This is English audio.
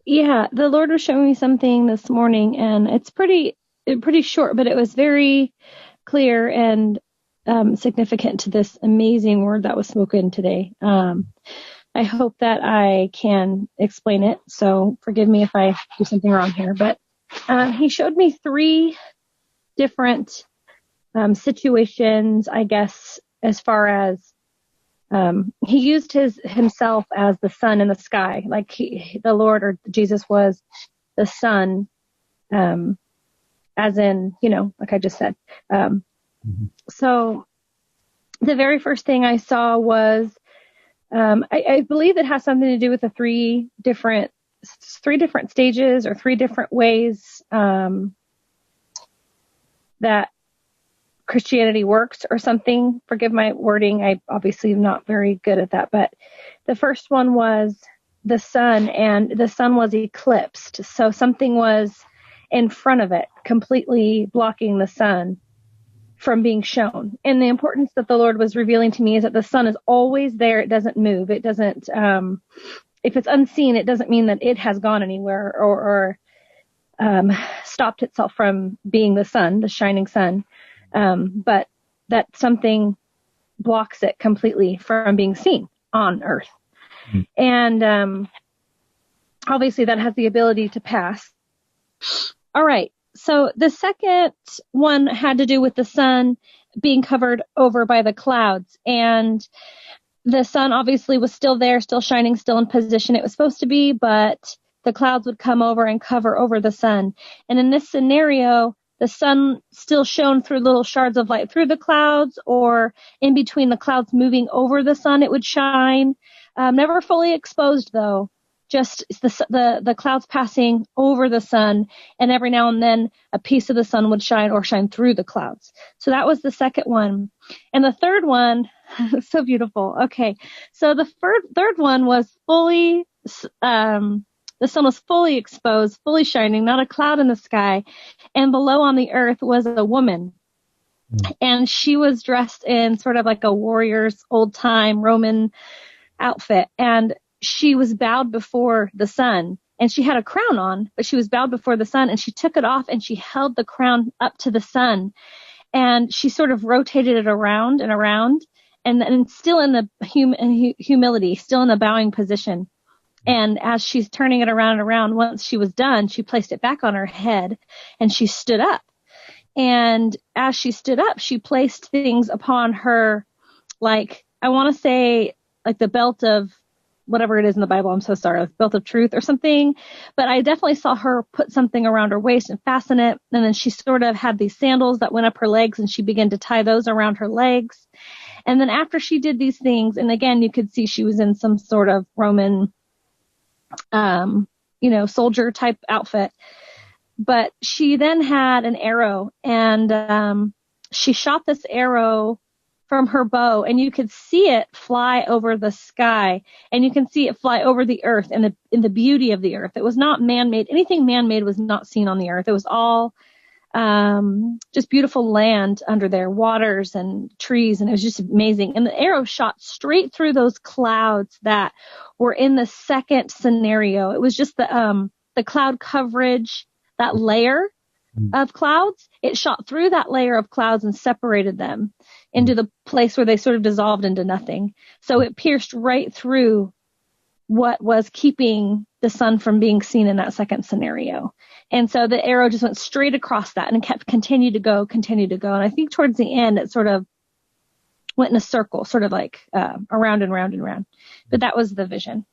Yeah, the Lord was showing me something this morning, and it's pretty short, but it was very clear and significant to this amazing word that was spoken today. I hope that I can explain it, so forgive me if I do something wrong here. But he showed me three different situations, I guess, as far as he used himself as the sun in the sky, like the Lord or Jesus was the sun, as in, like I just said. So the very first thing I saw was, I believe it has something to do with the three different stages or three different ways that Christianity works or something. Forgive my wording. I obviously am not very good at that. But the first one was the sun, and the sun was eclipsed. So something was in front of it, completely blocking the sun from being shown. And the importance that the Lord was revealing to me is that the sun is always there. It doesn't move. It doesn't, if it's unseen, it doesn't mean that it has gone anywhere or stopped itself from being the sun, the shining sun. But that something blocks it completely from being seen on earth. Mm. And obviously that has the ability to pass. All right. So the second one had to do with the sun being covered over by the clouds. And the sun obviously was still there, still shining, still in position it was supposed to be, but the clouds would come over and cover over the sun. And in this scenario, the sun still shone through little shards of light through the clouds, or in between the clouds moving over the sun, it would shine. Never fully exposed though, just the clouds passing over the sun, and every now and then a piece of the sun would shine or shine through the clouds. So that was the second one. And the third one, so beautiful. Okay. So the third one was fully, the sun was fully exposed, fully shining, not a cloud in the sky. And below on the earth was a woman. And she was dressed in sort of like a warrior's old time Roman outfit. And she was bowed before the sun. And she had a crown on, but she was bowed before the sun. And she took it off and she held the crown up to the sun. And she sort of rotated it around and around. And still in the humility, still in the bowing position. And as she's turning it around and around, once she was done, she placed it back on her head and she stood up. And as she stood up, she placed things upon her, like, I want to say like the belt of whatever it is in the Bible. I'm so sorry, like belt of truth or something. But I definitely saw her put something around her waist and fasten it. And then she sort of had these sandals that went up her legs and she began to tie those around her legs. And then after she did these things, and again, you could see she was in some sort of Roman soldier type outfit. But she then had an arrow, and she shot this arrow from her bow, and you could see it fly over the sky, and you can see it fly over the earth and in the beauty of the earth. It was not man-made. Anything man-made was not seen on the earth. It was all just beautiful land under there, waters and trees, and it was just amazing. And the arrow shot straight through those clouds that were in the second scenario. It was just the cloud coverage, that layer of clouds. It shot through that layer of clouds and separated them into the place where they sort of dissolved into nothing. So it pierced right through what was keeping the sun from being seen in that second scenario. And so the arrow just went straight across that and continued to go. And I think towards the end, it sort of went in a circle, sort of like around and round and round. But that was the vision.